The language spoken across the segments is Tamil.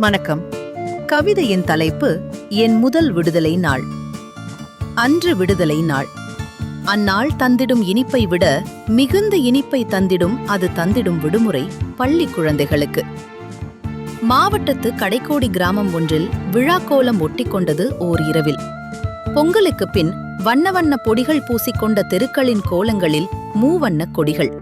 வணக்கம். கவிதையின் தலைப்பு என் முதல் விடுதலை நாள். அன்று விடுதலை நாள். அந்நாள் தந்திடும் இனிப்பை விட மிகுந்த இனிப்பை தந்திடும் அது தந்திடும் விடுமுறை பள்ளி குழந்தைகளுக்கு. மாவட்டத்து கடைக்கோடி கிராமம் ஒன்றில் விழாக்கோலம் ஒட்டிக்கொண்டது ஓர் இரவில். பொங்கலுக்கு பின் வண்ண வண்ண பொடிகள் பூசிக்கொண்ட தெருக்களின் கோலங்களில் மூவண்ண கொடிகள்.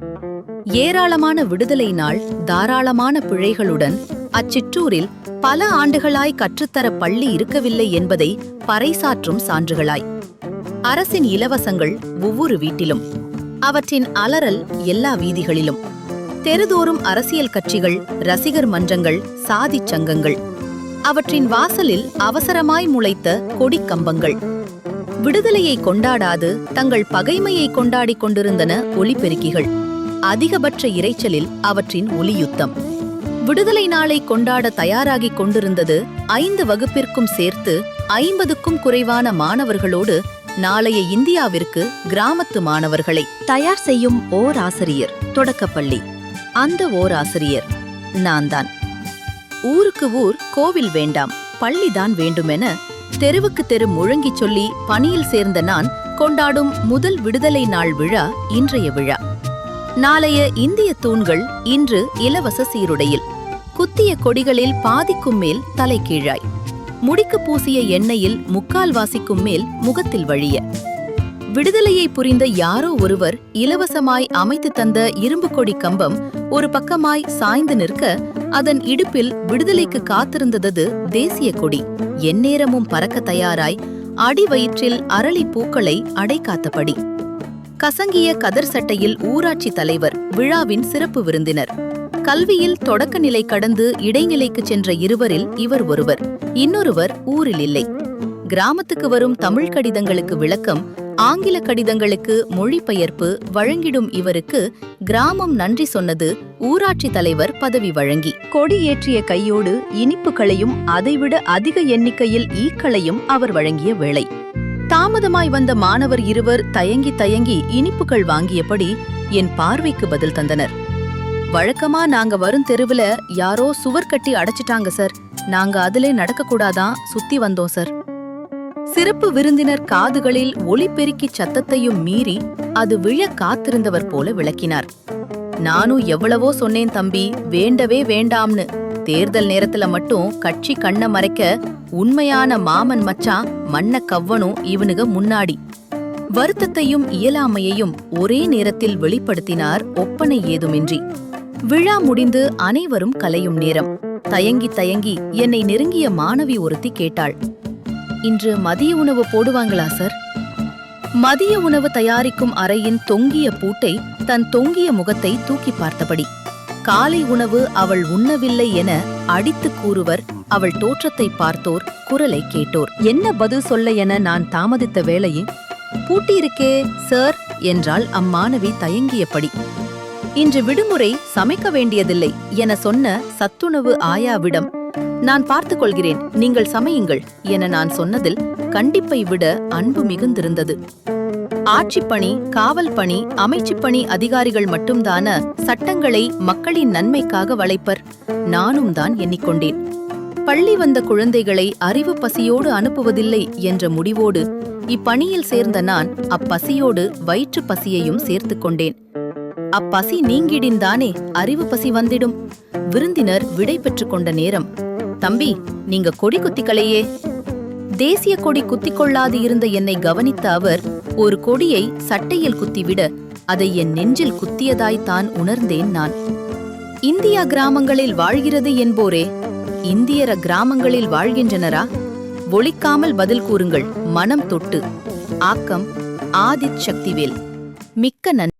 ஏராளமான விடுதலை நாள் தாராளமான பிழைகளுடன் அச்சிற்றூரில் பல ஆண்டுகளாய் கற்றுத்தர பள்ளி இருக்கவில்லை என்பதை பறைசாற்றும் சான்றுகளாய். அரசின் இலவசங்கள் ஒவ்வொரு வீட்டிலும், அவற்றின் அலறல் எல்லா வீதிகளிலும். தெருதோறும் அரசியல் கட்சிகள், ரசிகர் மன்றங்கள், சாதிச் சங்கங்கள். அவற்றின் வாசலில் அவசரமாய் முளைத்த கொடிக்கம்பங்கள். விடுதலையை கொண்டாடாது தங்கள் பகைமையை கொண்டாடிக் கொண்டிருந்தன ஒலிபெருக்கிகள். அதிகபட்ச இரைச்சலில் அவற்றின் ஒலியுத்தம். விடுதலை நாளை கொண்டாட தயாராகிக் கொண்டிருந்தது 5 வகுப்பிற்கும் சேர்த்து 50க்கும் குறைவான மாணவர்களோடு நாளைய இந்தியாவிற்கு கிராமத்து மாணவர்களை தயார் செய்யும் ஓர் ஆசிரியர். தொடக்கப்பள்ளி. அந்த ஓர் ஆசிரியர் நான்தான். ஊருக்கு ஊர் கோவில் வேண்டாம், பள்ளிதான் வேண்டுமென தெருவுக்கு தெரு முழங்கிச் சொல்லி பணியில் சேர்ந்த நான் கொண்டாடும் முதல் விடுதலை நாள் விழா இன்றைய விழா. நாளைய இந்திய தூண்கள் இன்று இலவச சீருடையில். குத்திய கொடிகளில் பாதிக்கும் மேல் தலைகீழாய். முடிக்கு பூசிய எண்ணெயில் முக்கால்வாசிக்கும் மேல் முகத்தில் வழிய. விடுதலையை புரிந்த யாரோ ஒருவர் இலவசமாய் அமைத்து தந்த இரும்பு கொடி கம்பம் ஒரு பக்கமாய் சாய்ந்து நிற்க, அதன் இடுப்பில் விடுதலைக்கு காத்திருந்தது தேசிய கொடி எந்நேரமும் பறக்க தயாராய் அடி வயிற்றில் அரளி பூக்களை அடைக்காத்தபடி. கசங்கிய கதர் சட்டையில் ஊராட்சி தலைவர் விழாவின் சிறப்பு விருந்தினர். கல்வியில் தொடக்க நிலை கடந்து இடைநிலைக்கு சென்ற இருவரில் இவர் ஒருவர். இன்னொருவர் ஊரில் இல்லை. கிராமத்துக்கு வரும் தமிழ் கடிதங்களுக்கு விளக்கம், ஆங்கில கடிதங்களுக்கு மொழிபெயர்ப்பு வழங்கிடும் இவருக்கு கிராமம் நன்றி சொன்னது ஊராட்சி தலைவர் பதவி வழங்கி. கொடி ஏற்றிய கையோடு இனிப்புகளையும் அதைவிட அதிக எண்ணிக்கையில் ஈக்களையும் அவர் வழங்கிய வேளை. தாமதமாய் வந்த மாணவர் இருவர் தயங்கி இனிப்புகள் வாங்கியபடி என் பார்வைக்கு பதில் தந்தனர். வழக்கமா நாங்க வரும் தெருவுல யாரோ சுவர் கட்டி அடைச்சிட்டாங்க சார், நாங்க அதிலே நடக்கக்கூடாதான் சுத்தி வந்தோம் சார். சிறப்பு விருந்தினர் காதுகளில் ஒலிபெருக்கி சத்தத்தையும் மீறி அது விழ காத்திருந்தவர் போல விளக்கினார். நானும் எவ்வளவோ சொன்னேன் தம்பி, வேண்டவே வேண்டாம்னு. தேர்தல் நேரத்துல மட்டும் கட்சி கண்ண மறைக்க உண்மையான மாமன் மச்சான் மண்ண கவ்வனும் இவனுக முன்னாடி. வருத்தத்தையும் இயலாமையையும் ஒரே நேரத்தில் வெளிப்படுத்தினார் ஒப்பனை ஏதுமின்றி. விழா முடிந்து அனைவரும் கலையும் நேரம். தயங்கி என்னை நெருங்கிய மாணவி ஒருத்தி கேட்டாள், இன்று மதிய உணவு போடுவாங்களா சார்? மதிய உணவு தயாரிக்கும் அறையின் தொங்கிய பூட்டை தன் தொங்கிய முகத்தை தூக்கி பார்த்தபடி. காலை உணவு அவள் உண்ணவில்லை என அடித்து கூறுவர் அவள் தோற்றத்தை பார்த்தோர், குரலை கேட்டோர். என்ன பதில் சொல்ல என நான் தாமதித்த வேளையே, பூட்டியிருக்கே சார் என்றாள் அம்மாணவி தயங்கியபடி. இன்று விடுமுறை, சமைக்க வேண்டியதில்லை என சொன்ன சத்துணவு ஆயாவிடம், நான் பார்த்துக் கொள்கிறேன், நீங்கள் சமையுங்கள் என நான் சொன்னதில் கண்டிப்பை விட அன்பு மிகுந்திருந்தது. ஆட்சிப்பணி, காவல் பணி, அமைச்சுப்பணி அதிகாரிகள் மட்டும்தான சட்டங்களை மக்களின் நன்மைக்காக வளைப்பர். நானும் தான் எண்ணிக்கொண்டேன். பள்ளி வந்த குழந்தைகளை அறிவு பசியோடு அனுப்புவதில்லை என்ற முடிவோடு இப்பணியில் சேர்ந்த நான் அப்பசியோடு வயிற்று பசியையும் சேர்த்து கொண்டேன். அப்பசி நீங்கிடின்தானே அறிவு பசி வந்திடும். விருந்தினர் விடை பெற்றுக் கொண்ட நேரம், தம்பி நீங்க கொடி குத்திக்கலையே. தேசிய கொடி குத்திக்கொள்ளாது இருந்த என்னை கவனித்த அவர் ஒரு கொடியை சட்டையில் குத்திவிட அதை என் நெஞ்சில் குத்தியதாய்த்தான் உணர்ந்தேன் நான். இந்தியா கிராமங்களில் வாழ்கிறது என்போரே இந்தியர கிராமங்களில் வாழ்கின்றனரா? ஒளிக்காமல் பதில் கூறுங்கள் மனம் தொட்டு. ஆக்கம் ஆதித் சக்திவேல். மிக்க நன்றி.